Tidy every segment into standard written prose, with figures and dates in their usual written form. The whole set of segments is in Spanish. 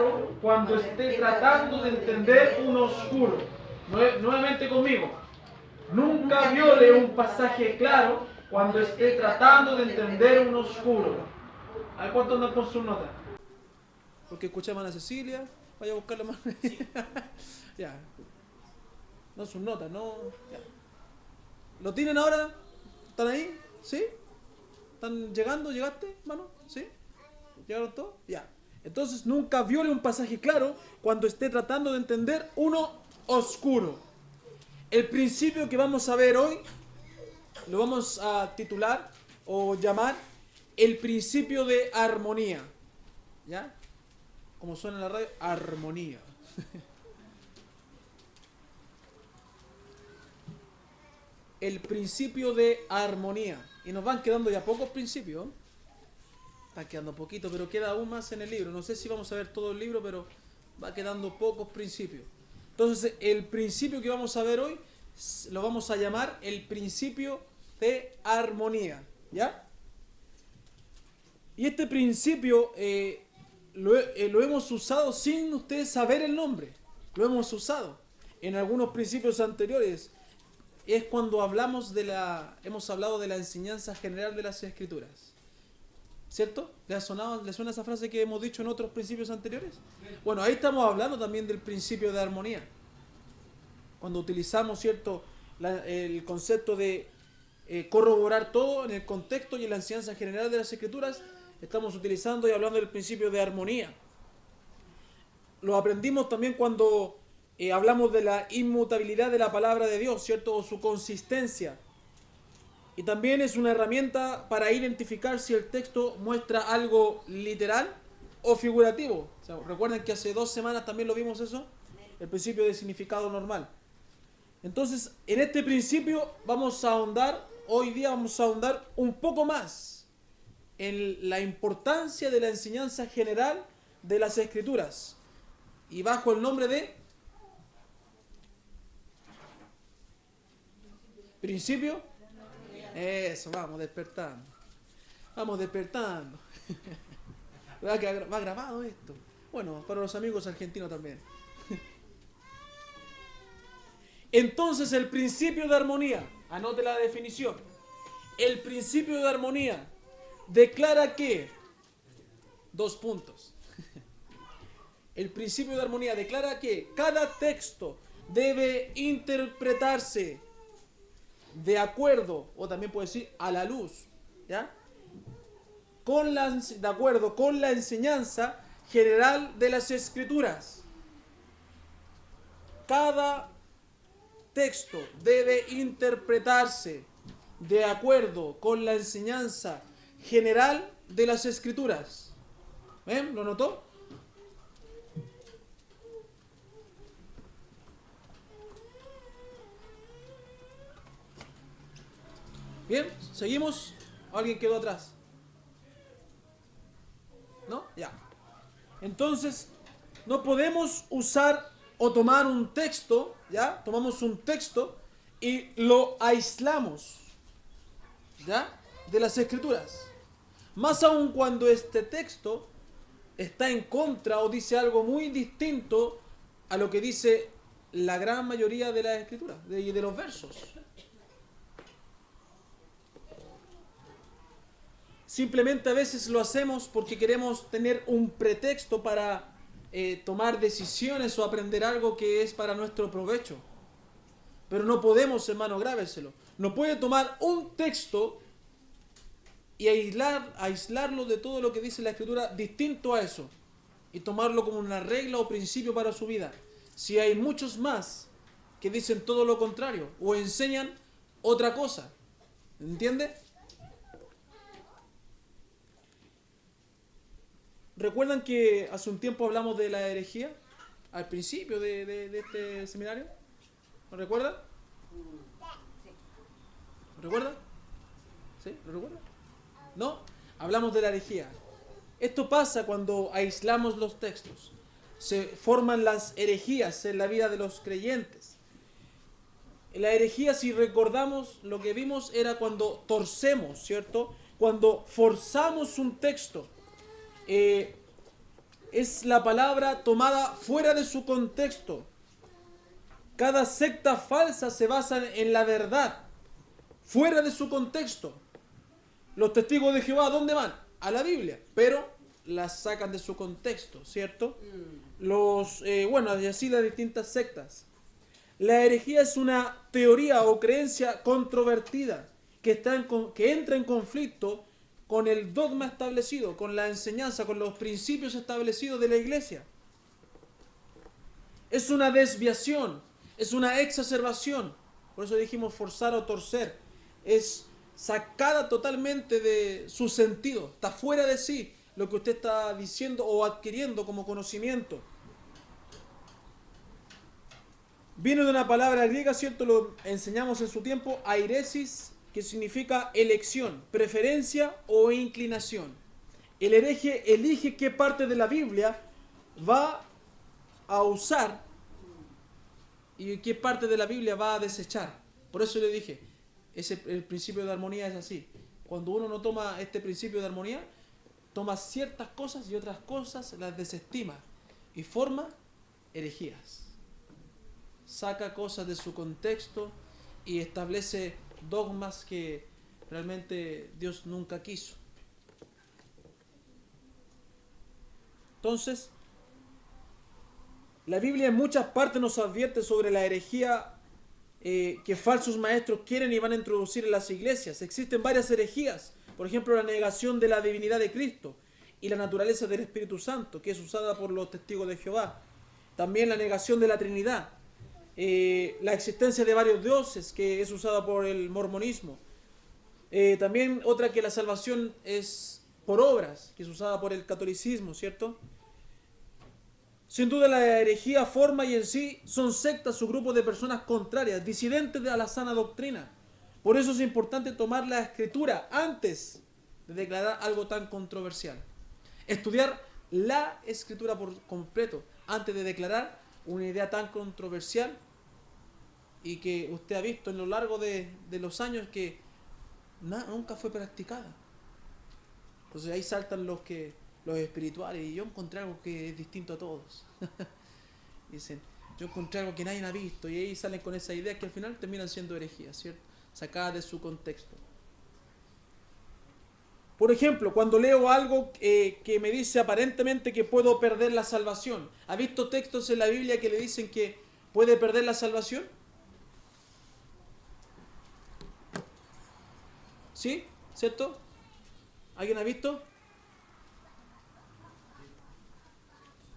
claro cuando esté tratando de entender un oscuro. Nuevamente conmigo. Nunca viole un pasaje claro cuando esté tratando de entender un oscuro. ¿A ver cuánto andan con sus notas? Porque escuchamos a Ana Cecilia, vaya a buscarla más. Ya. No sus notas, no. Ya. ¿Lo tienen ahora? ¿Están ahí? ¿Sí? ¿Están llegando? ¿Llegaste, mano? ¿Sí? ¿Llegaron todos? Ya. Entonces nunca viole un pasaje claro cuando esté tratando de entender uno oscuro. El principio que vamos a ver hoy lo vamos a titular o llamar el principio de armonía. ¿Ya? Como suena en la radio, armonía. El principio de armonía. Y nos van quedando ya pocos principios. Está quedando poquito, pero queda aún más en el libro. No sé si vamos a ver todo el libro, pero va quedando pocos principios. Entonces, el principio que vamos a ver hoy lo vamos a llamar el principio de armonía. ¿Ya? Y este principio lo hemos usado sin ustedes saber el nombre. Lo hemos usado en algunos principios anteriores. Es cuando hemos hablado de la enseñanza general de las Escrituras. ¿Cierto? ¿Le suena esa frase que hemos dicho en otros principios anteriores? Bueno, ahí estamos hablando también del principio de armonía. Cuando utilizamos, ¿cierto?, el concepto de corroborar todo en el contexto y en la enseñanza general de las Escrituras, estamos utilizando y hablando del principio de armonía. Lo aprendimos también cuando hablamos de la inmutabilidad de la palabra de Dios, ¿cierto?, o su consistencia. Y también es una herramienta para identificar si el texto muestra algo literal o figurativo. O sea, recuerden que hace 2 semanas también lo vimos eso, el principio de significado normal. Entonces, en este principio hoy día vamos a ahondar un poco más en la importancia de la enseñanza general de las Escrituras. Y bajo el nombre de principio. Eso, vamos despertando. Vamos despertando. Va grabado esto. Bueno, para los amigos argentinos también. Entonces, el principio de armonía, anote la definición. El principio de armonía declara que, 2 puntos. El principio de armonía declara que cada texto debe interpretarse de acuerdo, o también puede decir a la luz, ¿ya?, de acuerdo con la enseñanza general de las Escrituras. Cada texto debe interpretarse de acuerdo con la enseñanza general de las Escrituras. ¿Ven? ¿Lo notó? Bien, seguimos. ¿Alguien quedó atrás? ¿No? Ya. Entonces, no podemos usar o tomar un texto, ¿ya? Tomamos un texto y lo aislamos, ¿ya?, de las Escrituras. Más aún cuando este texto está en contra o dice algo muy distinto a lo que dice la gran mayoría de las Escrituras, de los versos. Simplemente a veces lo hacemos porque queremos tener un pretexto para tomar decisiones o aprender algo que es para nuestro provecho. Pero no podemos, hermano, grábeselo. No puede tomar un texto y aislarlo de todo lo que dice la Escritura distinto a eso y tomarlo como una regla o principio para su vida. Si hay muchos más que dicen todo lo contrario o enseñan otra cosa. ¿Entiende? ¿Recuerdan que hace un tiempo hablamos de la herejía? Al principio de este seminario. ¿Lo recuerdan? ¿Lo recuerdan? ¿Sí? ¿Lo recuerdan? ¿No? Hablamos de la herejía. Esto pasa cuando aislamos los textos. Se forman las herejías en la vida de los creyentes. La herejía, si recordamos, lo que vimos era cuando torcemos, ¿cierto? Cuando forzamos un texto. es la palabra tomada fuera de su contexto. Cada secta falsa se basa en la verdad, fuera de su contexto. Los testigos de Jehová, ¿a dónde van? A la Biblia, pero las sacan de su contexto, ¿cierto? Y así las distintas sectas. La herejía es una teoría o creencia controvertida que entra en conflicto con el dogma establecido, con la enseñanza, con los principios establecidos de la iglesia. Es una desviación, es una exacerbación. Por eso dijimos forzar o torcer. Es sacada totalmente de su sentido. Está fuera de sí lo que usted está diciendo o adquiriendo como conocimiento. Viene de una palabra griega, ¿cierto? Lo enseñamos en su tiempo, airesis, que significa elección, preferencia o inclinación. El hereje elige qué parte de la Biblia va a usar y qué parte de la Biblia va a desechar. Por eso le dije, el principio de armonía es así. Cuando uno no toma este principio de armonía, toma ciertas cosas y otras cosas las desestima y forma herejías. Saca cosas de su contexto y establece dogmas que realmente Dios nunca quiso. Entonces, la Biblia en muchas partes nos advierte sobre la herejía que falsos maestros quieren y van a introducir en las iglesias. Existen varias herejías, por ejemplo la negación de la divinidad de Cristo y la naturaleza del Espíritu Santo, que es usada por los testigos de Jehová. También la negación de la Trinidad. La existencia de varios dioses, que es usada por el mormonismo. También otra, que la salvación es por obras, que es usada por el catolicismo, ¿cierto? Sin duda la herejía forma y en sí son sectas o grupos de personas contrarias, disidentes a la sana doctrina. Por eso es importante tomar la escritura antes de declarar algo tan controversial. Estudiar la escritura por completo antes de declarar una idea tan controversial y que usted ha visto en lo largo de los años que nunca fue practicada. Entonces ahí saltan los espirituales, y yo encontré algo que es distinto a todos. Dicen, yo encontré algo que nadie ha visto, y ahí salen con esa idea que al final terminan siendo herejías, ¿cierto? Sacadas de su contexto. Por ejemplo, cuando leo algo que me dice aparentemente que puedo perder la salvación. ¿Ha visto textos en la Biblia que le dicen que puede perder la salvación? ¿Sí? ¿Cierto? ¿Alguien ha visto?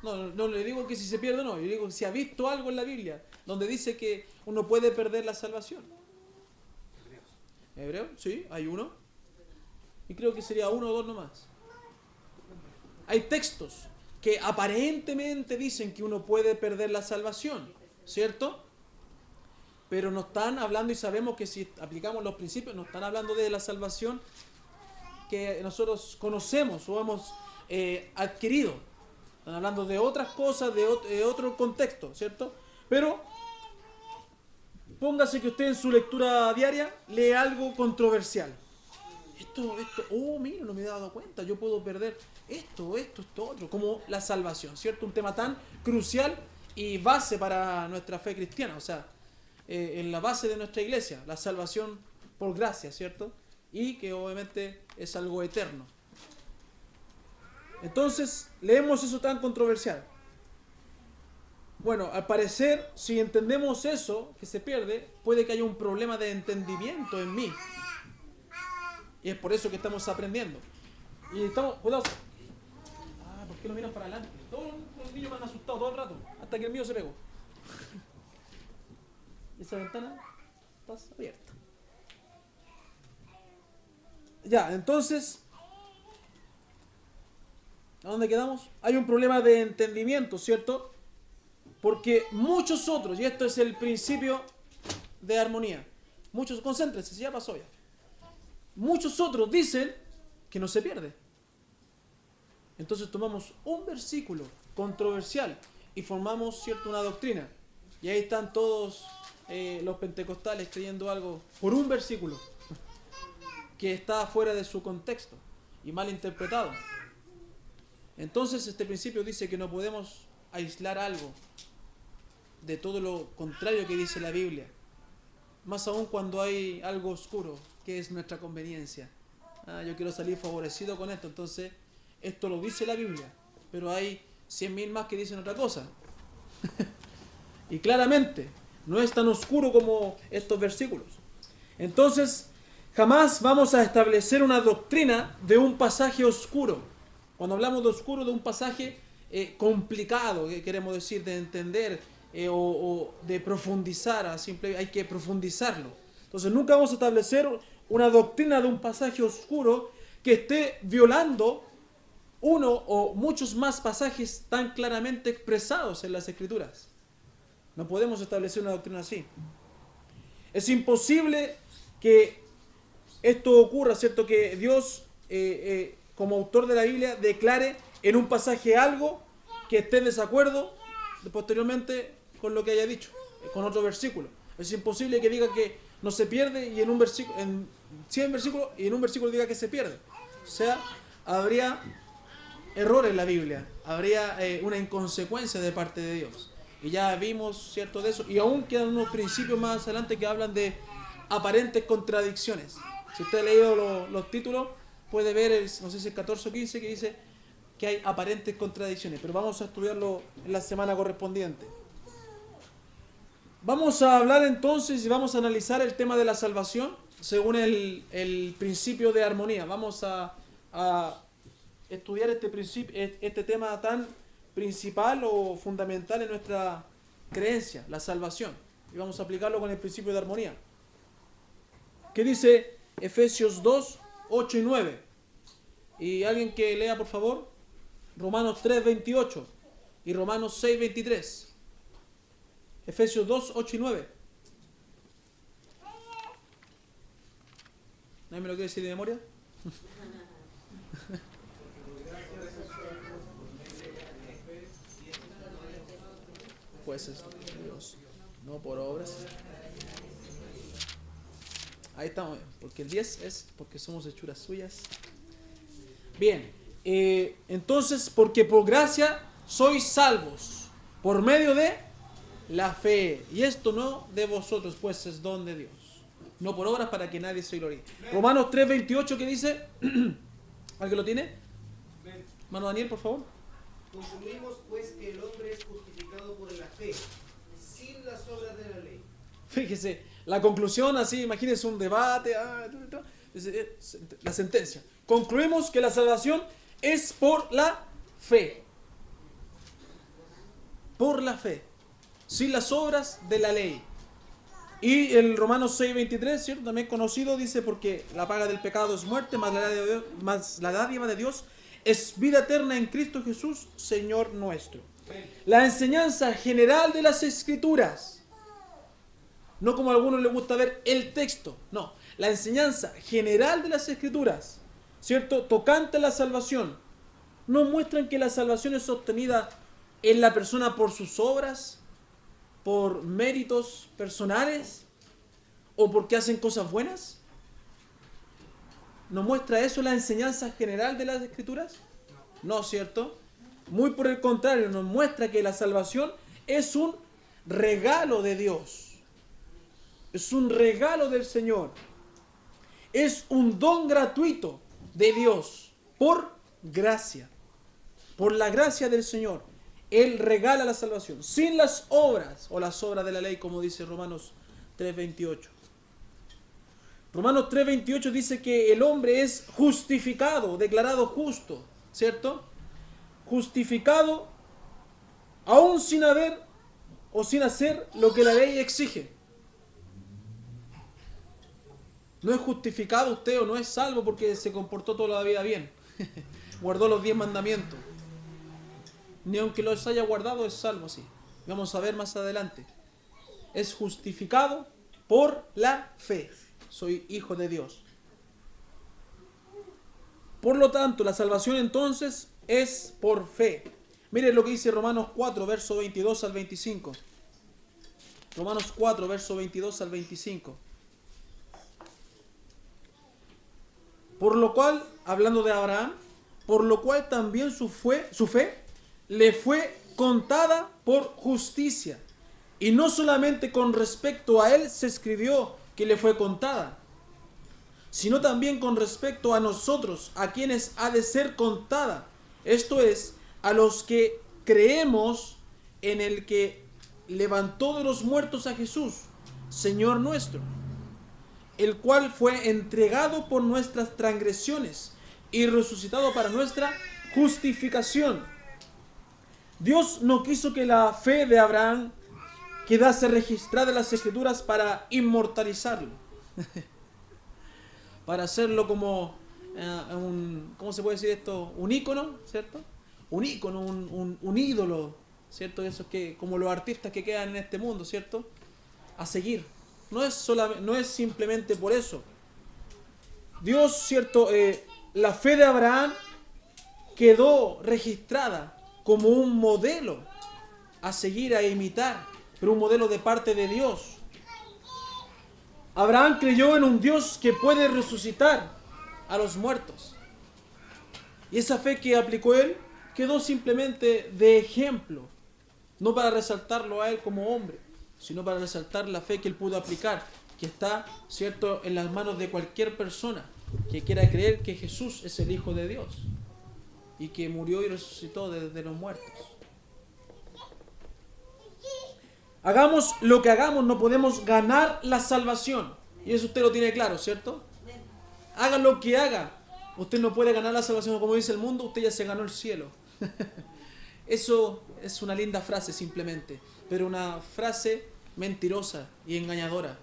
No le digo que si se pierde o no, yo digo que si ha visto algo en la Biblia donde dice que uno puede perder la salvación. ¿Hebreo? Sí, hay uno. Y creo que sería uno o dos nomás. Hay textos que aparentemente dicen que uno puede perder la salvación, ¿cierto? Pero no están hablando, y sabemos que si aplicamos los principios, no están hablando de la salvación que nosotros conocemos o hemos adquirido. Están hablando de otras cosas, de otro contexto, ¿cierto? Pero póngase que usted en su lectura diaria lee algo controversial. Mira, no me he dado cuenta, yo puedo perder esto, otro, como la salvación, ¿cierto? Un tema tan crucial y base para nuestra fe cristiana, o sea, en la base de nuestra iglesia, la salvación por gracia, ¿cierto? Y que obviamente es algo eterno. Entonces, leemos eso tan controversial. Bueno, al parecer, si entendemos eso, que se pierde, puede que haya un problema de entendimiento en mí. Y es por eso que estamos aprendiendo. Y estamos, cuidado. ¿Por qué lo miran para adelante? Todos los niños me han asustado todo el rato, hasta que el mío se pegó. Esa ventana está abierta. Ya, entonces, ¿a dónde quedamos? Hay un problema de entendimiento, ¿cierto? Porque muchos otros, y esto es el principio de armonía, muchos, concéntrense, si ya pasó ya. Muchos otros dicen que no se pierde. Entonces tomamos un versículo controversial y formamos, ¿cierto?, una doctrina. Y ahí están todos los pentecostales creyendo algo por un versículo que está fuera de su contexto y mal interpretado. Entonces este principio dice que no podemos aislar algo de todo lo contrario que dice la Biblia. Más aún cuando hay algo oscuro, que es nuestra conveniencia. Yo quiero salir favorecido con esto, entonces esto lo dice la Biblia, pero hay 100.000 más que dicen otra cosa. Y claramente no es tan oscuro como estos versículos. Entonces jamás vamos a establecer una doctrina de un pasaje oscuro. Cuando hablamos de oscuro, de un pasaje complicado, que queremos decir, de entender o de profundizar, hay que profundizarlo. Entonces nunca vamos a establecer una doctrina de un pasaje oscuro que esté violando uno o muchos más pasajes tan claramente expresados en las Escrituras. No podemos establecer una doctrina así. Es imposible que esto ocurra, ¿cierto? Que Dios, como autor de la Biblia, declare en un pasaje algo que esté en desacuerdo posteriormente con lo que haya dicho, con otro versículo. Es imposible que diga que no se pierde y en un versículo, en 100 versículos, y en un versículo diga que se pierde. O sea, habría error en la Biblia, habría una inconsecuencia de parte de Dios. Y ya vimos, ¿cierto?, de eso. Y aún quedan unos principios más adelante que hablan de aparentes contradicciones. Si usted ha leído los títulos, puede ver, no sé si es 14 o 15, que dice que hay aparentes contradicciones. Pero vamos a estudiarlo en la semana correspondiente. Vamos a hablar entonces y vamos a analizar el tema de la salvación según el principio de armonía. Vamos a estudiar este tema tan principal o fundamental en nuestra creencia, la salvación. Y vamos a aplicarlo con el principio de armonía. ¿Qué dice Efesios 2, 8 y 9? Y alguien que lea, por favor, Romanos 3, 28 y Romanos 6, 23. Efesios 2, 8 y 9. ¿Nadie me lo quiere decir de memoria? Pues es Dios, no por obras. Ahí estamos, porque el 10 es porque somos hechuras suyas. Bien, entonces, porque por gracia sois salvos, por medio de la fe. Y esto no de vosotros, pues es don de Dios. No por obras para que nadie se gloríe. Romanos 3, 28, ¿qué dice? ¿Alguien lo tiene? Hermano Daniel, por favor. Concluimos pues que el hombre es justificado por la fe, sin las obras de la ley. Fíjese, la conclusión así, imagínense un debate, la sentencia. Concluimos que la salvación es por la fe. Por la fe. Sin las obras de la ley. Y el Romanos 6:23, ¿cierto? También conocido, dice, porque la paga del pecado es muerte, más la dádiva de Dios es vida eterna en Cristo Jesús, Señor nuestro. La enseñanza general de las Escrituras, no como a algunos les gusta ver el texto, no, la enseñanza general de las Escrituras, ¿cierto?, tocante a la salvación, nos muestran que la salvación es obtenida en la persona por sus obras, por méritos personales o porque hacen cosas buenas. ¿Nos muestra eso la enseñanza general de las Escrituras? No, ¿cierto? Muy por el contrario, nos muestra que la salvación es un regalo de Dios. Es un regalo del Señor. Es un don gratuito de Dios por gracia. Por la gracia del Señor. Él regala la salvación, sin las obras, o las obras de la ley, como dice Romanos 3:28. Romanos 3:28 dice que el hombre es justificado, declarado justo, ¿cierto? Justificado aún sin haber o sin hacer lo que la ley exige. No es justificado usted o no es salvo porque se comportó toda la vida bien. Guardó los 10 mandamientos. Ni aunque los haya guardado es salvo, sí. Vamos a ver más adelante. Es justificado por la fe. Soy hijo de Dios. Por lo tanto, la salvación entonces es por fe. Mire lo que dice Romanos 4, verso 22 al 25. Romanos 4, verso 22 al 25. Por lo cual, hablando de Abraham, por lo cual también su fe le fue contada por justicia. Y no solamente con respecto a él se escribió que le fue contada, sino también con respecto a nosotros, a quienes ha de ser contada. Esto es, a los que creemos en el que levantó de los muertos a Jesús, Señor nuestro, el cual fue entregado por nuestras transgresiones y resucitado para nuestra justificación. Dios no quiso que la fe de Abraham quedase registrada en las Escrituras para inmortalizarlo, para hacerlo como ¿cómo se puede decir esto? Un ícono, ¿cierto? Un ícono, un ídolo, ¿cierto? Eso es que, como los artistas que quedan en este mundo, ¿cierto? A seguir. No es simplemente por eso. Dios, ¿cierto? La fe de Abraham quedó registrada como un modelo a seguir, a imitar, pero un modelo de parte de Dios. Abraham creyó en un Dios que puede resucitar a los muertos. Y esa fe que aplicó él quedó simplemente de ejemplo, no para resaltarlo a él como hombre, sino para resaltar la fe que él pudo aplicar, que está, ¿cierto?, en las manos de cualquier persona que quiera creer que Jesús es el Hijo de Dios y que murió y resucitó de los muertos. Hagamos lo que hagamos, no podemos ganar la salvación. Y eso usted lo tiene claro, ¿cierto? Haga lo que haga, usted no puede ganar la salvación. Como dice el mundo, usted ya se ganó el cielo. Eso es una linda frase simplemente, pero una frase mentirosa y engañadora.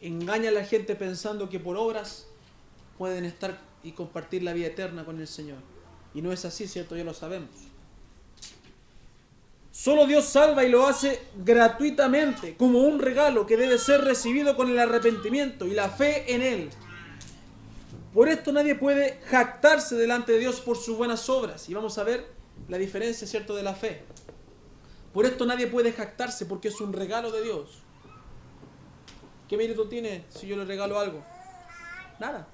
Engaña a la gente pensando que por obras pueden estar y compartir la vida eterna con el Señor. Y no es así, ¿cierto? Ya lo sabemos. Solo Dios salva y lo hace gratuitamente, como un regalo que debe ser recibido con el arrepentimiento y la fe en Él. Por esto nadie puede jactarse delante de Dios por sus buenas obras. Y vamos a ver la diferencia, ¿cierto?, de la fe. Por esto nadie puede jactarse porque es un regalo de Dios. ¿Qué mérito tiene si yo le regalo algo? Nada.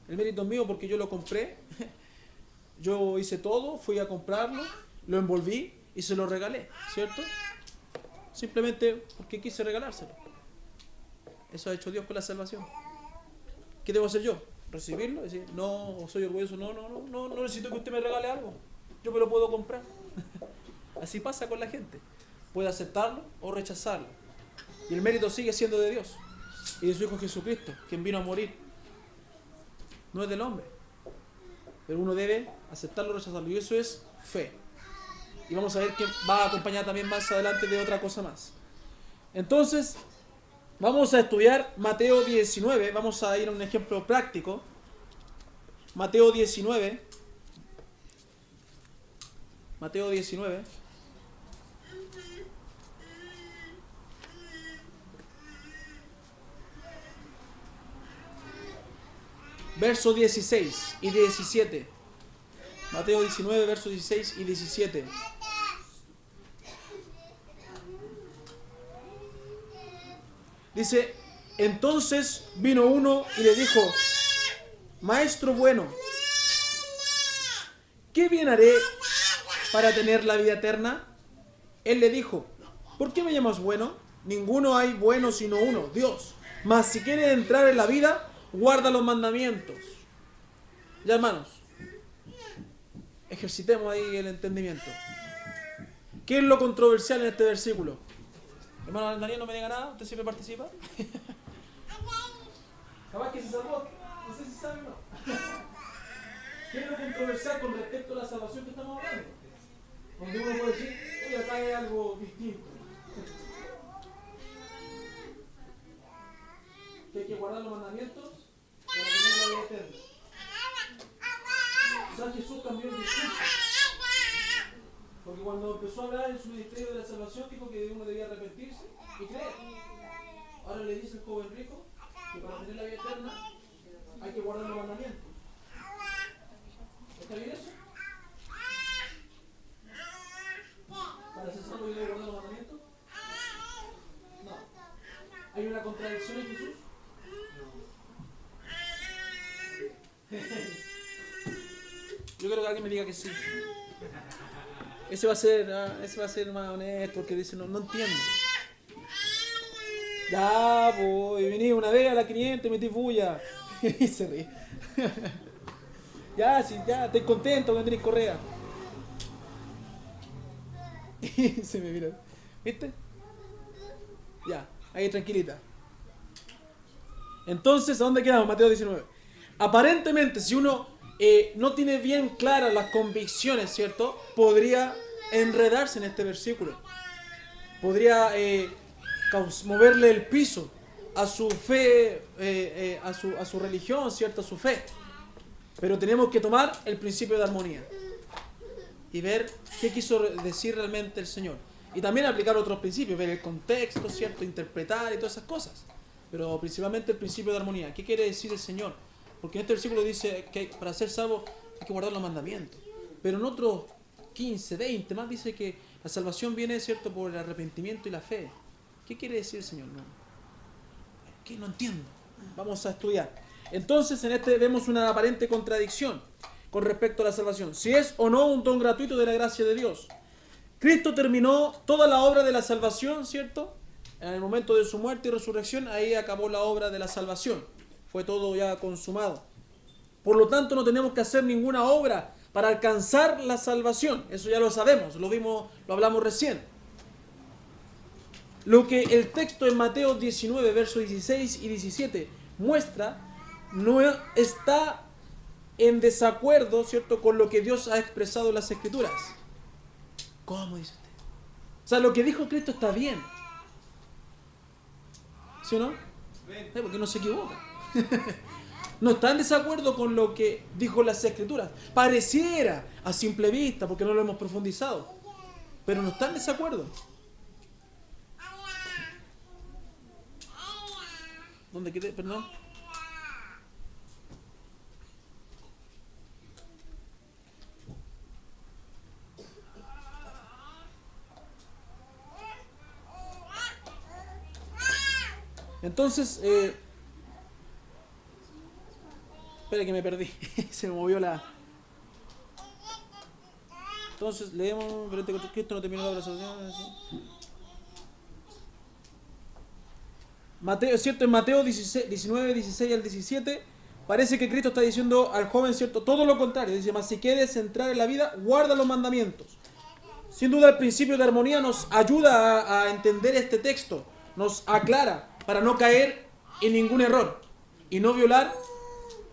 El mérito es mío porque yo lo compré. Yo hice todo, fui a comprarlo, lo envolví y se lo regalé, ¿cierto? Simplemente porque quise regalárselo. Eso ha hecho Dios con la salvación. ¿Qué debo hacer yo? ¿Recibirlo? Decir, no, soy orgulloso, no necesito que usted me regale algo. Yo me lo puedo comprar. Así pasa con la gente. Puede aceptarlo o rechazarlo. Y el mérito sigue siendo de Dios y de su Hijo Jesucristo, quien vino a morir. No es del hombre. Pero uno debe aceptarlo o rechazarlo. Y eso es fe. Y vamos a ver que va a acompañar también más adelante de otra cosa más. Entonces, vamos a estudiar Mateo 19. Vamos a ir a un ejemplo práctico. Mateo 19. Mateo 19. Versos 16 y 17. Mateo 19, versos 16 y 17. Dice, entonces vino uno y le dijo, Maestro bueno, ¿qué bien haré para tener la vida eterna? Él le dijo, ¿por qué me llamas bueno? Ninguno hay bueno sino uno, Dios. Mas si quieres entrar en la vida, guarda los mandamientos. Ya, hermanos, ejercitemos ahí el entendimiento. ¿Qué es lo controversial en este versículo? Hermano Daniel, no me diga nada, usted siempre participa. Capaz que se salvó, no sé si sabe o no. ¿Qué es lo controversial con respecto a la salvación que estamos hablando? Donde uno puede decir, oye, acá hay algo distinto. Que hay que guardar los mandamientos para tener la vida eterna. Quizás Jesús cambió el discurso. Porque cuando empezó a hablar en su ministerio de la salvación, dijo que uno debía arrepentirse y creer. Ahora le dice el joven rico que para tener la vida eterna hay que guardar los mandamientos. ¿Está bien eso? ¿Para ser salvo yo debo guardar los mandamientos? No. ¿Hay una contradicción en Jesús? que me diga que sí. Ese va a ser más honesto, porque dice, no entiendo. Ya, pues, vení una vez a la 500 y metí bulla. Y se ríe. Ya, sí, ya, estoy contento con tener correa. Y se me mira. ¿Viste? Ya, ahí tranquilita. Entonces, ¿a dónde quedamos? Mateo 19. Aparentemente, si uno no tiene bien claras las convicciones, ¿cierto? Podría enredarse en este versículo. Podría moverle el piso a su fe, a su religión, ¿cierto? A su fe. Pero tenemos que tomar el principio de armonía y ver qué quiso decir realmente el Señor. Y también aplicar otros principios, ver el contexto, ¿cierto? Interpretar y todas esas cosas. Pero principalmente el principio de armonía. ¿Qué quiere decir el Señor? Porque en este versículo dice que para ser salvo hay que guardar los mandamientos. Pero en otros 15, 20 más dice que la salvación viene, ¿cierto?, por el arrepentimiento y la fe. ¿Qué quiere decir el Señor? ¿Qué? No entiendo. Vamos a estudiar. Entonces en este vemos una aparente contradicción con respecto a la salvación. Si es o no un don gratuito de la gracia de Dios. Cristo terminó toda la obra de la salvación, ¿cierto? En el momento de su muerte y resurrección, ahí acabó la obra de la salvación. Fue todo ya consumado. Por lo tanto, no tenemos que hacer ninguna obra para alcanzar la salvación. Eso ya lo sabemos, lo vimos, lo hablamos recién. Lo que el texto en Mateo 19, versos 16 y 17 muestra, no está en desacuerdo, ¿cierto?, con lo que Dios ha expresado en las Escrituras. ¿Cómo dice usted? O sea, lo que dijo Cristo está bien. ¿Sí o no? Porque no se equivoca. No está en desacuerdo con lo que dijo las Escrituras. Pareciera a simple vista, porque no lo hemos profundizado. Pero no está en desacuerdo. ¿Dónde quedé? Perdón. Entonces, espera que me perdí. Se me movió la... Entonces, leemos, que esto no terminó la obra de salvación. Mateo, ¿cierto? En Mateo 19, 16 al 17, parece que Cristo está diciendo al joven, ¿cierto?, todo lo contrario. Dice, mas si quieres entrar en la vida, guarda los mandamientos. Sin duda el principio de armonía nos ayuda a entender este texto, nos aclara para no caer en ningún error y no violar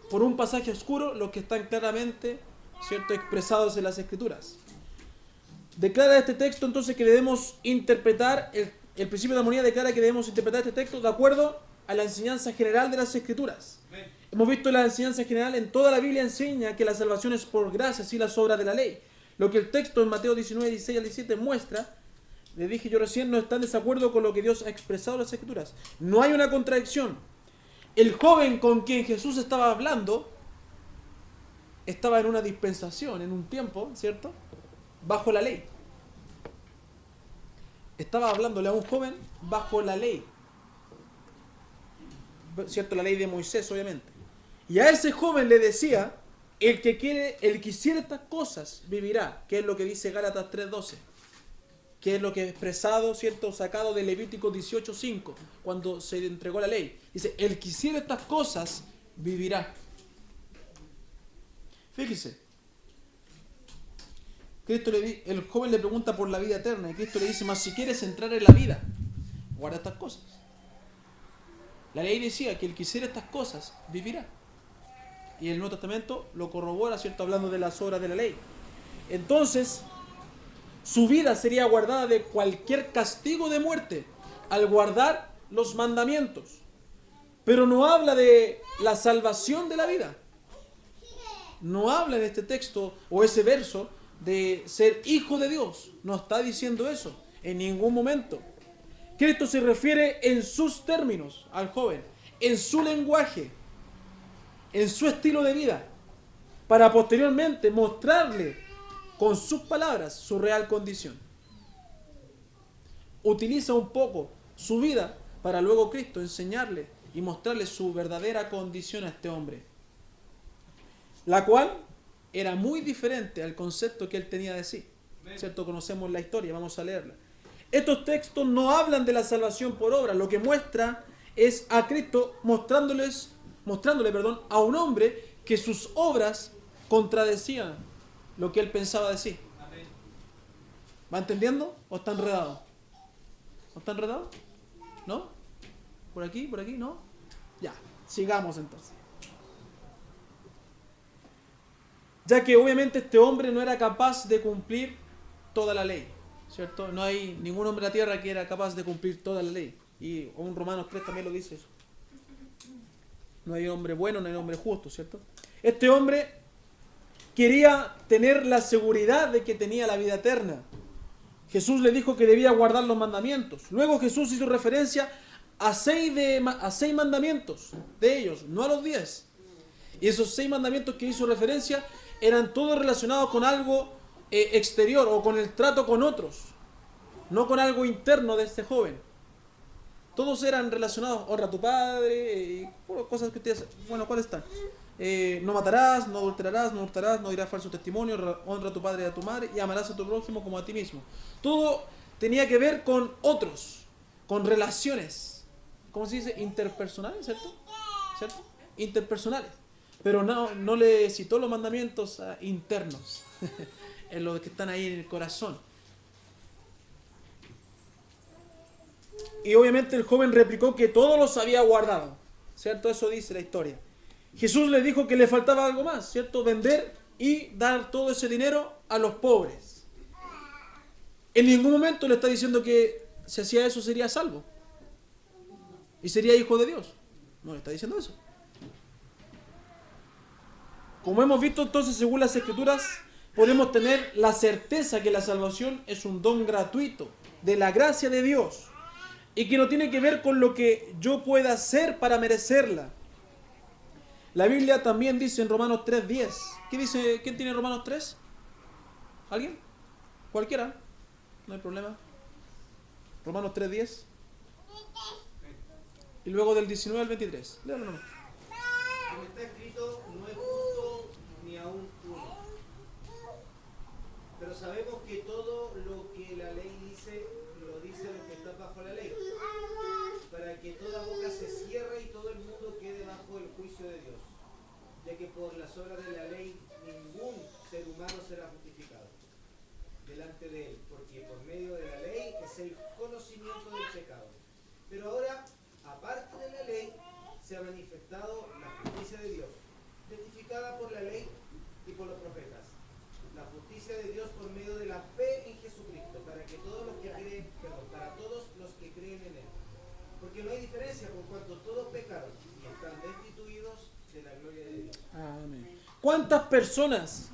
por un pasaje oscuro los que están claramente, ¿cierto?, expresados en las Escrituras. Declara este texto entonces que debemos interpretar, el principio de armonía declara que debemos interpretar este texto de acuerdo a la enseñanza general de las Escrituras. Hemos visto la enseñanza general en toda la Biblia enseña que la salvación es por gracia, y las obras de la ley. Lo que el texto en Mateo 19, 16 al 17 muestra, le dije yo recién, no está en desacuerdo con lo que Dios ha expresado en las Escrituras. No hay una contradicción. El joven con quien Jesús estaba hablando estaba en una dispensación, en un tiempo, ¿cierto?, bajo la ley. Estaba hablándole a un joven bajo la ley, ¿cierto?, la ley de Moisés, obviamente. Y a ese joven le decía, el que hiciera estas cosas vivirá, que es lo que dice Gálatas 3:12. Que es lo que es expresado, ¿cierto?, sacado de Levítico 18:5, cuando se entregó la ley. Dice, el que hiciera estas cosas vivirá. Fíjese, el joven le pregunta por la vida eterna, y Cristo le dice, mas si quieres entrar en la vida, guarda estas cosas. La ley decía que el que hiciera estas cosas vivirá. Y el Nuevo Testamento lo corrobora, ¿cierto?, hablando de las obras de la ley. Entonces, su vida sería guardada de cualquier castigo de muerte al guardar los mandamientos. Pero no habla de la salvación de la vida. No habla en este texto o ese verso de ser hijo de Dios. No está diciendo eso en ningún momento. Cristo se refiere en sus términos al joven, en su lenguaje, en su estilo de vida, para posteriormente mostrarle con sus palabras su real condición. Utiliza un poco su vida para luego Cristo enseñarle y mostrarle su verdadera condición a este hombre, la cual era muy diferente al concepto que él tenía de sí. ¿Cierto? Conocemos la historia, vamos a leerla. Estos textos no hablan de la salvación por obra, lo que muestra es a Cristo mostrándole, a un hombre que sus obras contradecían lo que él pensaba de sí. ¿Va entendiendo? ¿O está enredado? ¿No está enredado? ¿No? ¿Por aquí? ¿Por aquí? ¿No? Ya, sigamos entonces. Ya que obviamente este hombre no era capaz de cumplir toda la ley, ¿cierto? No hay ningún hombre en la tierra que era capaz de cumplir toda la ley. Y un Romanos 3 también lo dice eso. No hay hombre bueno, no hay hombre justo, ¿cierto? Este hombre quería tener la seguridad de que tenía la vida eterna. Jesús le dijo que debía guardar los mandamientos. Luego Jesús hizo referencia a 6 mandamientos de ellos, no a los 10. Y esos 6 mandamientos que hizo referencia eran todos relacionados con algo exterior o con el trato con otros, no con algo interno de este joven. Todos eran relacionados, honra a tu padre, cosas que ustedes, bueno, ¿cuáles están? No matarás, no adulterarás, no hurtarás, no dirás falso testimonio, honra a tu padre y a tu madre y amarás a tu prójimo como a ti mismo. Todo tenía que ver con otros, con relaciones, ¿cómo se dice? Interpersonales, ¿cierto? ¿Cierto? Interpersonales. Pero no le citó los mandamientos internos, en los que están ahí en el corazón. Y obviamente el joven replicó que todos los había guardado, ¿cierto? Eso dice la historia. Jesús le dijo que le faltaba algo más, ¿cierto? Vender y dar todo ese dinero a los pobres. En ningún momento le está diciendo que si hacía eso sería salvo y sería hijo de Dios. No le está diciendo eso. Como hemos visto entonces, según las Escrituras, podemos tener la certeza que la salvación es un don gratuito de la gracia de Dios y que no tiene que ver con lo que yo pueda hacer para merecerla. La Biblia también dice en Romanos 3:10. ¿Qué dice? ¿Quién tiene Romanos 3? ¿Alguien? ¿Cualquiera? No hay problema. Romanos 3:10. Y luego del 19 al 23. Léalo nomás. Como está escrito, no es justo ni aún uno. Pero sabemos que todo lo que la ley dice, lo dice los que están bajo la ley, para que toda boca se cierre y todo el mundo quede bajo el juicio de Dios, ya que por las obras de la ley ningún ser humano será justificado delante de él, porque por medio de la ley es el conocimiento del pecado. Pero ahora, aparte de la ley, se ha manifestado la justicia de Dios, testificada por la ley y por los profetas. La justicia de Dios por medio de la fe en Jesucristo, para todos los que creen en él. Porque no hay diferencia, por cuanto todos pecaron y están destituidos de la gloria de Dios. Amén. ¿Cuántas personas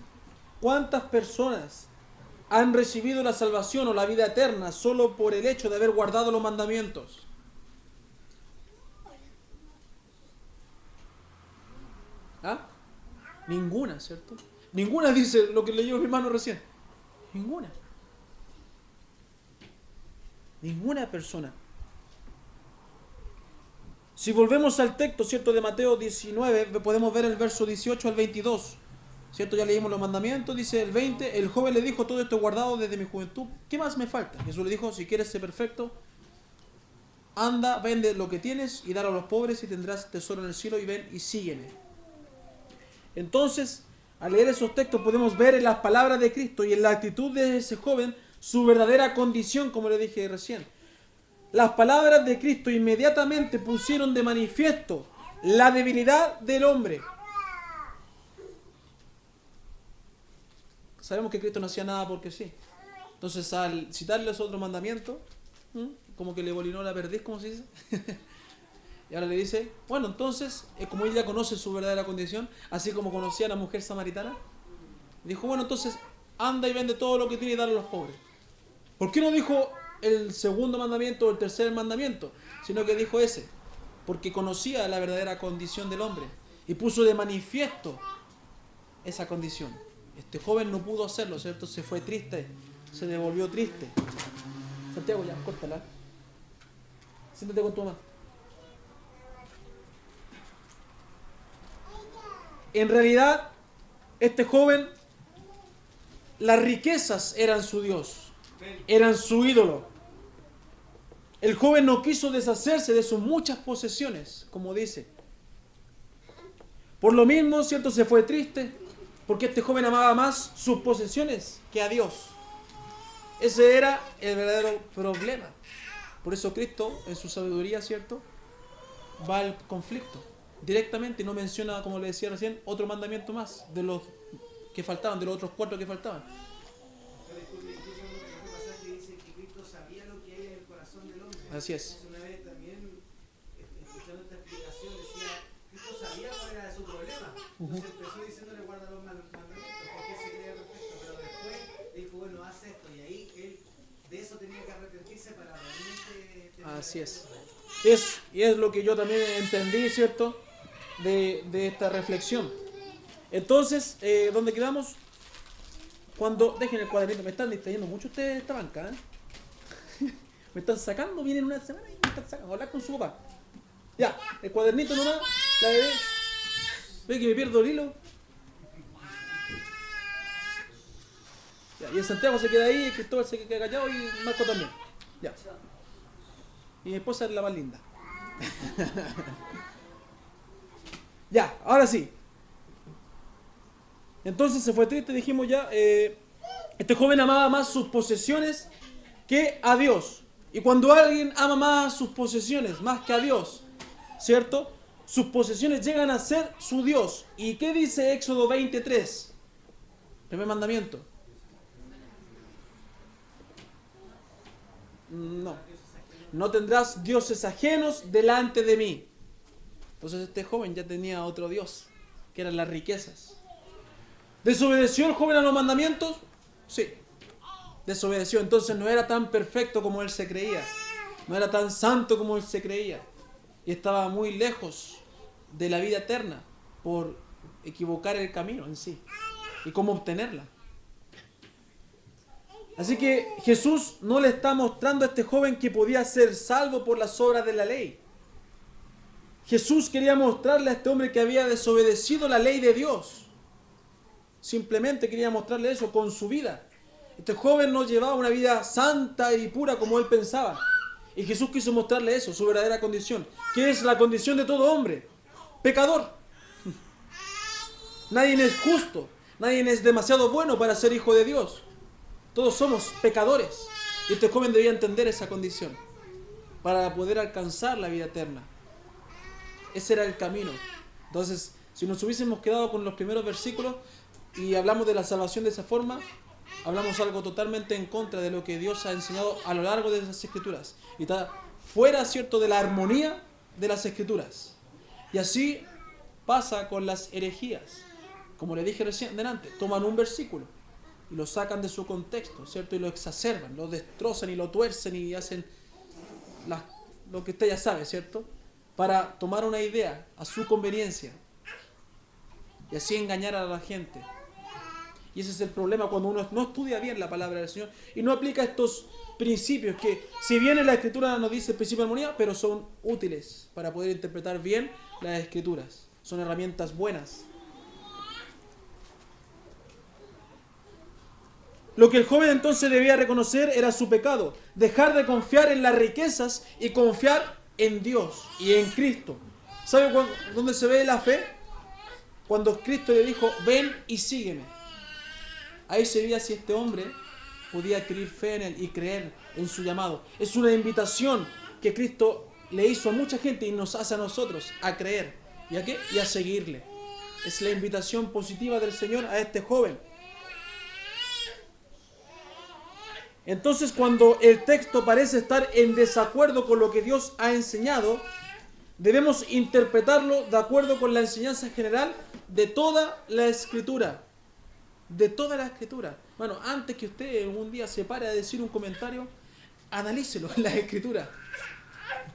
han recibido la salvación o la vida eterna solo por el hecho de haber guardado los mandamientos? ¿Ah? Ninguna, ¿cierto? Ninguna, dice lo que leyó mi hermano recién. Ninguna. Ninguna persona. Si volvemos al texto, ¿cierto? De Mateo 19, podemos ver el verso 18 al 22. ¿Cierto? Ya leímos los mandamientos, dice el 20, el joven le dijo, todo esto guardado desde mi juventud, ¿qué más me falta? Jesús le dijo, si quieres ser perfecto, anda, vende lo que tienes y dalo a los pobres y tendrás tesoro en el cielo y ven y sígueme. Entonces, al leer esos textos podemos ver en las palabras de Cristo y en la actitud de ese joven su verdadera condición, como le dije recién. Las palabras de Cristo inmediatamente pusieron de manifiesto la debilidad del hombre. Sabemos que Cristo no hacía nada porque sí. Entonces, al citarle los otros mandamientos, como que le bolinó la perdiz, como se dice. Y ahora le dice, bueno, entonces, como él ya conoce su verdadera condición, así como conocía a la mujer samaritana, dijo, bueno, entonces, anda y vende todo lo que tiene y dale a los pobres. ¿Por qué no dijo el segundo mandamiento o el tercer mandamiento? Sino que dijo ese, porque conocía la verdadera condición del hombre y puso de manifiesto esa condición. Este joven no pudo hacerlo, ¿cierto? Se fue triste, se devolvió triste. Santiago, ya, córtala. Siéntate con tu mamá. En realidad, este joven, las riquezas eran su Dios, eran su ídolo. El joven no quiso deshacerse de sus muchas posesiones, como dice. Por lo mismo, ¿cierto? Se fue triste, porque este joven amaba más sus posesiones que a Dios. Ese era el verdadero problema. Por eso Cristo, en su sabiduría, ¿cierto?, va al conflicto directamente y no menciona, como le decía recién, otro mandamiento más de los que faltaban, de los otros 4 que faltaban. Incluso en otro pasaje dice que Cristo sabía lo que hay en el corazón del hombre. Así es. Una vez también, escuchando esta explicación, decía, Cristo sabía cuál era su problema. Entonces empezó diciéndole, guarda los mandamientos, porque él se creía perfecto, pero después dijo, bueno, haz esto, y ahí él de eso tenía que arrepentirse para realmente tener. Así es. Y es lo que yo también entendí, ¿cierto?, de esta reflexión. Entonces, ¿dónde quedamos? Cuando, dejen el cuadernito, me están distrayendo mucho ustedes de esta banca, ¿eh? Me están sacando, vienen una semana y me están sacando, hablar con su papá. Ya, el cuadernito nomás, la bebé. Ve que me pierdo el hilo. Ya, y el Santiago se queda ahí, el Cristóbal se queda callado y Marco también. Ya. Y mi esposa es la más linda. Ya, ahora sí. Entonces se fue triste, dijimos ya, este joven amaba más sus posesiones que a Dios. Y cuando alguien ama más sus posesiones, más que a Dios, ¿cierto?, sus posesiones llegan a ser su Dios. ¿Y qué dice Éxodo 23? Primer mandamiento. No tendrás dioses ajenos delante de mí. Entonces este joven ya tenía otro Dios, que eran las riquezas. ¿Desobedeció el joven a los mandamientos? Sí, desobedeció. Entonces no era tan perfecto como él se creía. No era tan santo como él se creía. Y estaba muy lejos de la vida eterna por equivocar el camino en sí y cómo obtenerla. Así que Jesús no le está mostrando a este joven que podía ser salvo por las obras de la ley. Jesús quería mostrarle a este hombre que había desobedecido la ley de Dios. Simplemente quería mostrarle eso con su vida. Este joven no llevaba una vida santa y pura como él pensaba. Y Jesús quiso mostrarle eso, su verdadera condición. ¿Qué es la condición de todo hombre? Pecador. Nadie es justo. Nadie es demasiado bueno para ser hijo de Dios. Todos somos pecadores. Y este joven debía entender esa condición para poder alcanzar la vida eterna. Ese era el camino. Entonces, si nos hubiésemos quedado con los primeros versículos y hablamos de la salvación de esa forma, hablamos algo totalmente en contra de lo que Dios ha enseñado a lo largo de las Escrituras. Y está fuera, ¿cierto?, de la armonía de las Escrituras. Y así pasa con las herejías. Como le dije recién delante, toman un versículo y lo sacan de su contexto, ¿cierto? Y lo exacerban, lo destrozan y lo tuercen y hacen lo que usted ya sabe, ¿cierto?, para tomar una idea a su conveniencia y así engañar a la gente. Y ese es el problema cuando uno no estudia bien la palabra del Señor y no aplica estos principios que, si bien en la Escritura nos dice principio de armonía, pero son útiles para poder interpretar bien las Escrituras. Son herramientas buenas. Lo que el joven entonces debía reconocer era su pecado, dejar de confiar en las riquezas y confiar en Dios y en Cristo. ¿Sabe dónde se ve la fe? Cuando Cristo le dijo, ven y sígueme. Ahí se veía si este hombre podía adquirir fe en él y creer en su llamado. Es una invitación que Cristo le hizo a mucha gente y nos hace a nosotros a creer. ¿Y a qué? Y a seguirle. Es la invitación positiva del Señor a este joven. Entonces, cuando el texto parece estar en desacuerdo con lo que Dios ha enseñado, debemos interpretarlo de acuerdo con la enseñanza general de toda la Escritura. De toda la Escritura. Bueno, antes que usted algún día se pare a decir un comentario, analícelo en la Escritura,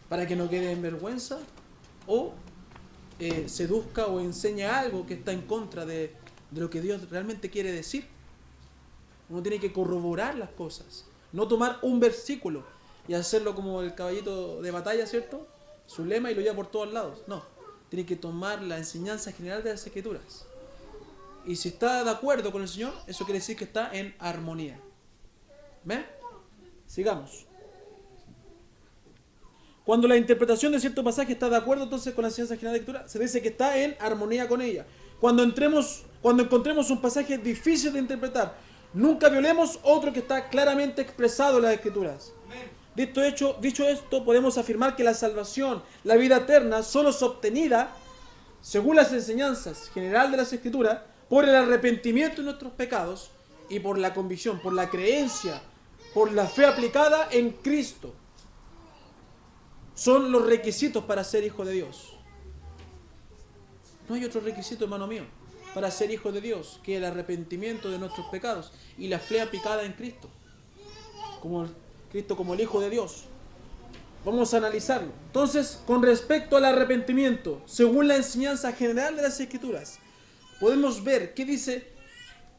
para que no quede en vergüenza o seduzca o enseñe algo que está en contra de lo que Dios realmente quiere decir. Uno tiene que corroborar las cosas, no tomar un versículo y hacerlo como el caballito de batalla, ¿cierto? Su lema y lo lleva por todos lados. No, tiene que tomar la enseñanza general de las Escrituras. Y si está de acuerdo con el Señor, eso quiere decir que está en armonía. ¿Ven? Sigamos. Cuando la interpretación de cierto pasaje está de acuerdo entonces con la enseñanza general de la Escritura, se dice que está en armonía con ella. Cuando encontremos un pasaje difícil de interpretar, nunca violemos otro que está claramente expresado en las Escrituras. Dicho esto, podemos afirmar que la salvación, la vida eterna, solo es obtenida, según las enseñanzas generales de las Escrituras, por el arrepentimiento de nuestros pecados y por la convicción, por la creencia, por la fe aplicada en Cristo. Son los requisitos para ser hijo de Dios. No hay otro requisito, hermano mío, para ser hijo de Dios que el arrepentimiento de nuestros pecados y la fe aplicada en Cristo. Cristo como el Hijo de Dios. Vamos a analizarlo. Entonces, con respecto al arrepentimiento, según la enseñanza general de las Escrituras, podemos ver qué dice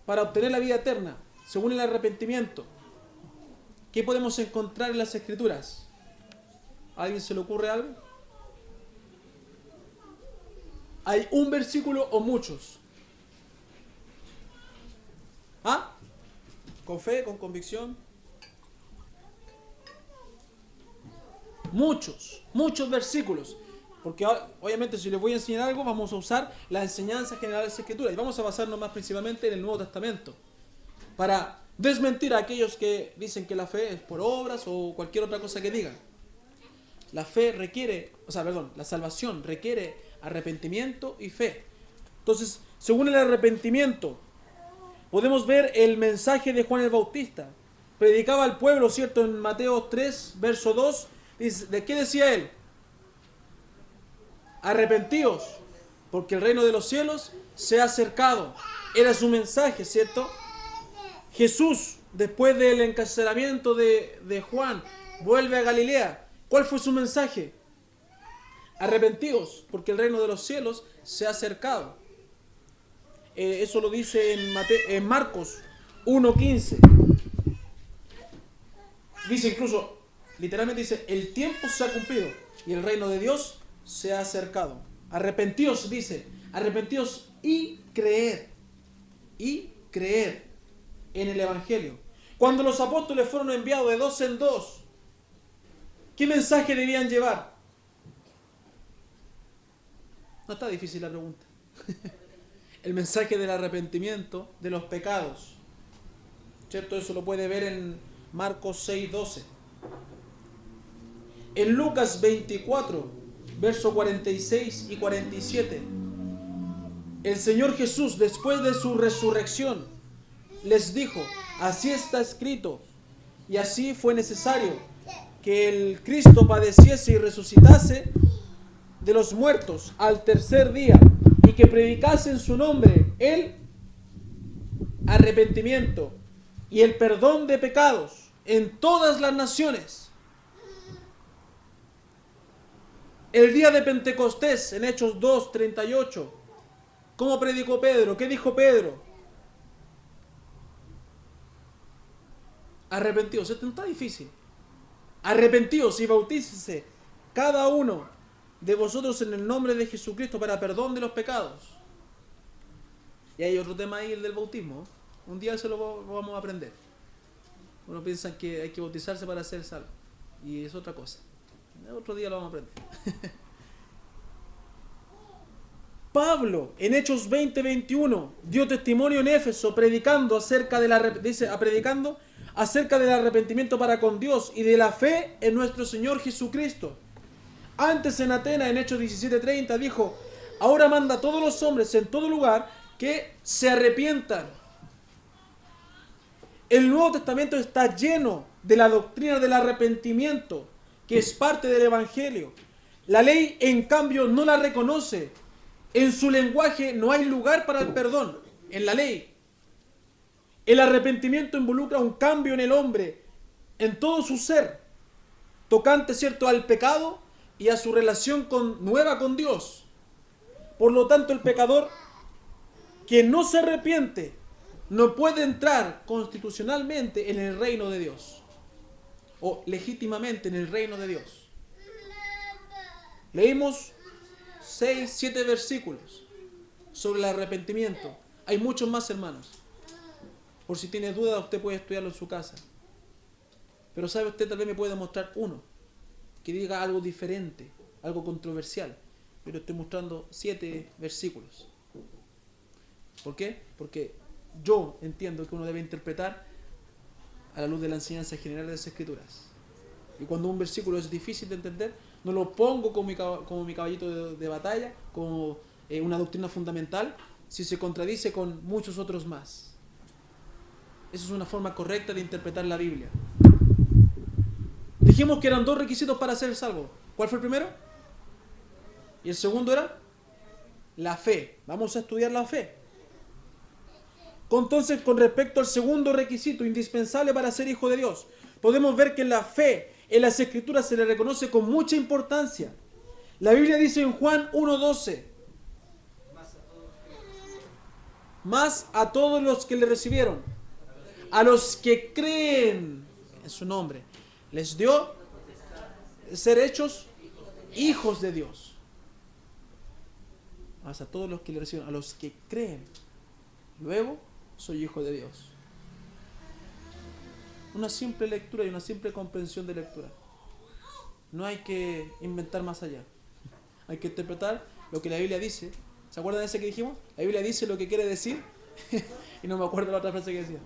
para obtener la vida eterna, según el arrepentimiento. ¿Qué podemos encontrar en las Escrituras? ¿A alguien se le ocurre algo? ¿Hay un versículo o muchos? ¿Ah? ¿Con fe, con convicción? Muchos versículos. Porque obviamente si les voy a enseñar algo, vamos a usar la enseñanza general de las Escrituras. Y vamos a basarnos más principalmente en el Nuevo Testamento. Para desmentir a aquellos que dicen que la fe es por obras o cualquier otra cosa que digan. La salvación requiere arrepentimiento y fe. Entonces, según el arrepentimiento, podemos ver el mensaje de Juan el Bautista. Predicaba al pueblo, ¿cierto? En Mateo 3, verso 2. ¿De qué decía él? Arrepentíos, porque el reino de los cielos se ha acercado. Era su mensaje, ¿cierto? Jesús, después del encarcelamiento de Juan, vuelve a Galilea. ¿Cuál fue su mensaje? Arrepentíos, porque el reino de los cielos se ha acercado. Eso lo dice en Marcos 1:15. Dice incluso, literalmente dice, el tiempo se ha cumplido y el reino de Dios se ha acercado. Arrepentíos, dice, arrepentíos y creed en el Evangelio. Cuando los apóstoles fueron enviados de 2 en 2, ¿qué mensaje debían llevar? No está difícil la pregunta. El mensaje del arrepentimiento de los pecados. ¿Cierto? Eso lo puede ver en Marcos 6:12. En Lucas 24, versos 46 y 47, el Señor Jesús, después de su resurrección, les dijo, así está escrito, y así fue necesario que el Cristo padeciese y resucitase de los muertos al tercer día, y que predicase en su nombre el arrepentimiento y el perdón de pecados en todas las naciones. El día de Pentecostés, en Hechos 2:38, ¿cómo predicó Pedro? ¿Qué dijo Pedro? Arrepentíos. Esto no está difícil. Arrepentíos y bautícese cada uno de vosotros en el nombre de Jesucristo para perdón de los pecados. Y hay otro tema ahí, el del bautismo. Un día se lo vamos a aprender. Uno piensa que hay que bautizarse para ser salvo. Y es otra cosa. Otro día lo vamos a aprender. Pablo, en Hechos 20:21, dio testimonio en Éfeso, predicando acerca del arrepentimiento para con Dios y de la fe en nuestro Señor Jesucristo. Antes en Atenas, en Hechos 17:30, dijo, ahora manda a todos los hombres en todo lugar que se arrepientan. El Nuevo Testamento está lleno de la doctrina del arrepentimiento, que es parte del Evangelio. La ley, en cambio, no la reconoce. En su lenguaje no hay lugar para el perdón. En la ley, el arrepentimiento involucra un cambio en el hombre, en todo su ser, tocante, ¿cierto?, al pecado y a su relación nueva con Dios. Por lo tanto, el pecador que no se arrepiente no puede entrar constitucionalmente en el reino de Dios, o legítimamente en el reino de Dios. Leímos 6, 7 versículos sobre el arrepentimiento. Hay muchos más, hermanos. Por si tiene dudas, usted puede estudiarlo en su casa. Pero sabe usted, tal vez me puede mostrar uno que diga algo diferente, algo controversial. Pero estoy mostrando 7 versículos. ¿Por qué? Porque yo entiendo que uno debe interpretar a la luz de la enseñanza general de las Escrituras. Y cuando un versículo es difícil de entender, no lo pongo como mi caballito de batalla, como una doctrina fundamental, si se contradice con muchos otros más. Esa es una forma correcta de interpretar la Biblia. Dijimos que eran 2 requisitos para ser salvo. ¿Cuál fue el primero? Y el segundo era la fe. Vamos a estudiar la fe. Entonces, con respecto al segundo requisito indispensable para ser hijo de Dios, podemos ver que la fe en las Escrituras se le reconoce con mucha importancia. La Biblia dice en Juan 1:12, más a todos los que le recibieron, a los que creen en su nombre, les dio ser hechos hijos de Dios. Más a todos los que le recibieron, a los que creen. Luego, soy hijo de Dios. Una simple lectura y una simple comprensión de lectura. No hay que inventar más allá. Hay que interpretar lo que la Biblia dice. ¿Se acuerdan de ese que dijimos? La Biblia dice lo que quiere decir. Y no me acuerdo la otra frase que decía.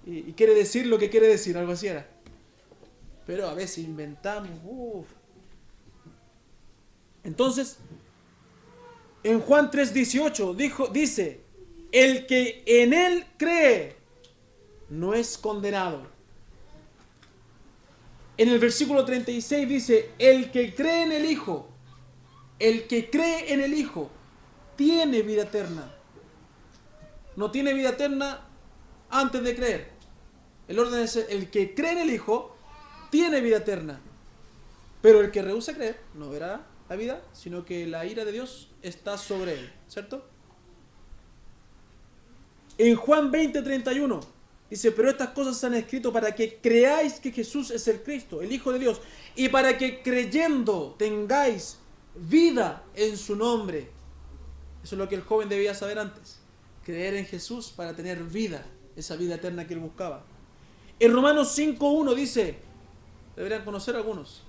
Y quiere decir lo que quiere decir, algo así era. Pero a veces inventamos. Entonces, en Juan 3:18 dice, el que en él cree no es condenado. En el versículo 36 dice, el que cree en el Hijo, tiene vida eterna. No tiene vida eterna antes de creer. El orden es, el que cree en el Hijo, tiene vida eterna. Pero el que rehúsa creer, no verá la vida, sino que la ira de Dios está sobre él. ¿Cierto? En Juan 20:31 dice, pero estas cosas se han escrito para que creáis que Jesús es el Cristo, el Hijo de Dios, y para que creyendo tengáis vida en su nombre. Eso es lo que el joven debía saber antes. Creer en Jesús para tener vida, esa vida eterna que él buscaba. En Romanos 5:1 dice, deberían conocer algunos,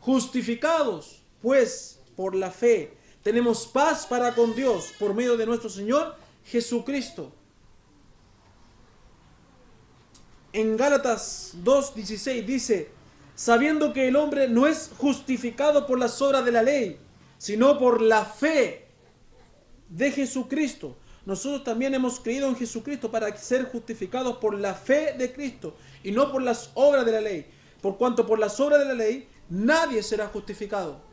justificados pues por la fe, tenemos paz para con Dios por medio de nuestro Señor Jesucristo. En Gálatas 2:16 dice, sabiendo que el hombre no es justificado por las obras de la ley, sino por la fe de Jesucristo. Nosotros también hemos creído en Jesucristo para ser justificados por la fe de Cristo y no por las obras de la ley. Por cuanto por las obras de la ley nadie será justificado.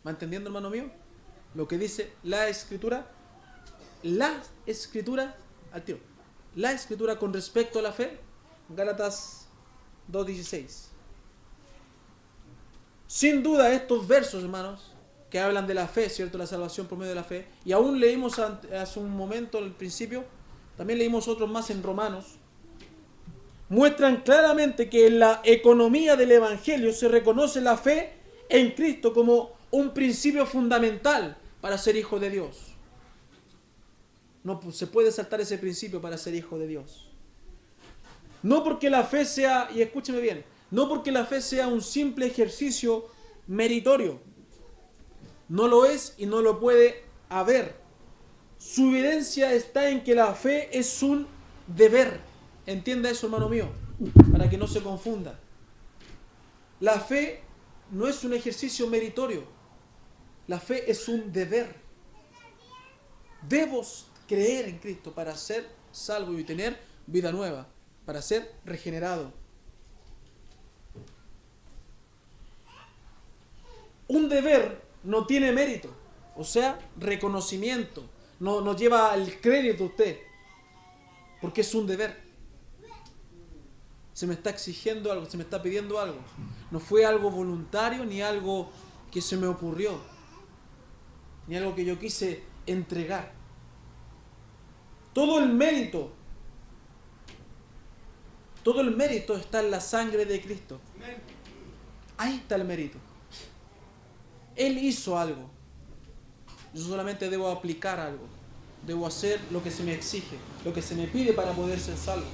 ¿Va entendiendo, hermano mío? Lo que dice la Escritura. La Escritura, al tiro. La Escritura con respecto a la fe. Gálatas 2:16. Sin duda estos versos, hermanos, que hablan de la fe, ¿cierto? La salvación por medio de la fe. Y aún leímos hace un momento, al principio, también leímos otros más en Romanos. Muestran claramente que en la economía del Evangelio se reconoce la fe en Cristo como un principio fundamental para ser hijo de Dios. No se puede saltar ese principio para ser hijo de Dios. No porque la fe sea, y escúcheme bien, no porque la fe sea un simple ejercicio meritorio. No lo es y no lo puede haber. Su evidencia está en que la fe es un deber. Entienda eso, hermano mío, para que no se confunda. La fe no es un ejercicio meritorio. La fe es un deber. Debo creer en Cristo para ser salvo y tener vida nueva, para ser regenerado. Un deber no tiene mérito, o sea, reconocimiento. No lleva el crédito a usted, porque es un deber. Se me está exigiendo algo, se me está pidiendo algo. No fue algo voluntario, ni algo que se me ocurrió, ni algo que yo quise entregar. Todo el mérito está en la sangre de Cristo. Ahí está el mérito. Él hizo algo. Yo solamente debo aplicar algo. Debo hacer lo que se me exige, lo que se me pide para poder ser salvo.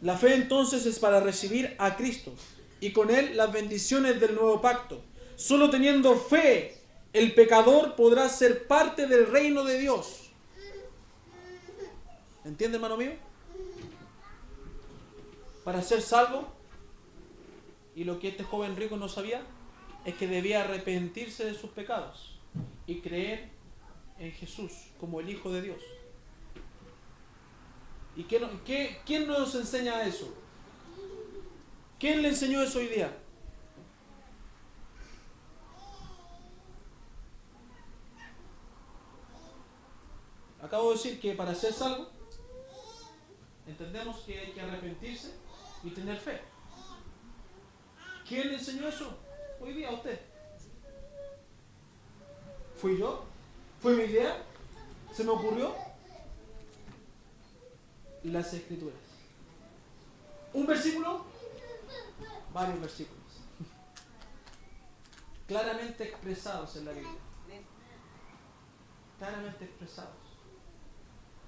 La fe entonces es para recibir a Cristo y con Él las bendiciones del nuevo pacto. Solo teniendo fe, el pecador podrá ser parte del reino de Dios. ¿Entiende, hermano mío? Para ser salvo, y lo que este joven rico no sabía, es que debía arrepentirse de sus pecados y creer en Jesús como el Hijo de Dios. ¿Y quién nos enseña eso? ¿Quién le enseñó eso hoy día? Acabo de decir que para ser salvo entendemos que hay que arrepentirse y tener fe. ¿Quién le enseñó eso hoy día a usted? ¿Fui yo? ¿Fue mi idea? ¿Se me ocurrió? Las Escrituras. ¿Un versículo? Varios versículos. Claramente expresados en la Biblia. Claramente expresados.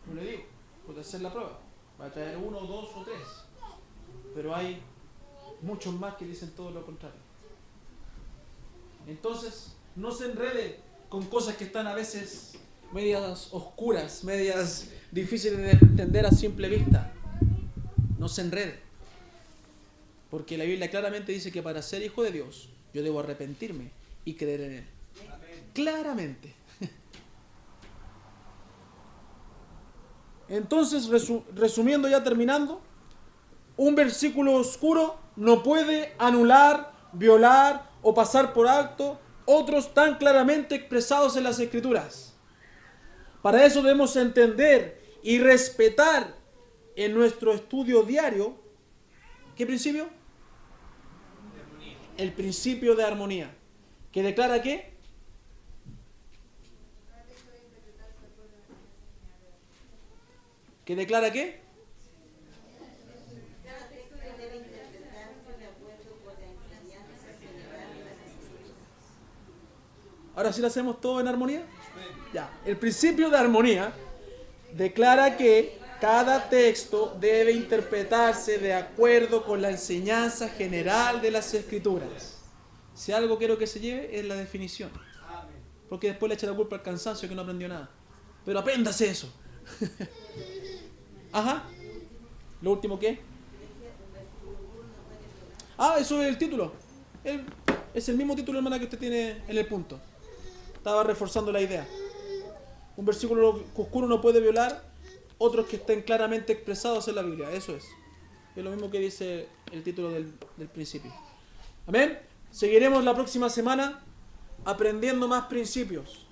No le digo, puede hacer la prueba. Va a traer 1, 2 o 3. Pero hay muchos más que dicen todo lo contrario. Entonces, no se enrede con cosas que están a veces medias oscuras, medias difíciles de entender a simple vista. No se enrede. Porque la Biblia claramente dice que para ser hijo de Dios, yo debo arrepentirme y creer en Él. Claramente. Entonces, resumiendo, ya terminando, un versículo oscuro no puede anular, violar o pasar por alto otros tan claramente expresados en las Escrituras. Para eso debemos entender y respetar en nuestro estudio diario, ¿qué principio? El principio de armonía. ¿Que declara qué? ¿Que declara qué? Ahora sí lo hacemos todo en armonía. Ya. El principio de armonía declara que cada texto debe interpretarse de acuerdo con la enseñanza general de las Escrituras. Si algo quiero que se lleve es la definición. Porque después le echa la culpa al cansancio que no aprendió nada. Pero apréndase eso. Ajá. ¿Lo último qué? Eso es el título. Es el mismo título, hermana, que usted tiene en el punto. Estaba reforzando la idea. Un versículo oscuro no puede violar otros que estén claramente expresados en la Biblia. Eso es. Es lo mismo que dice el título del principio. Amén. Seguiremos la próxima semana aprendiendo más principios.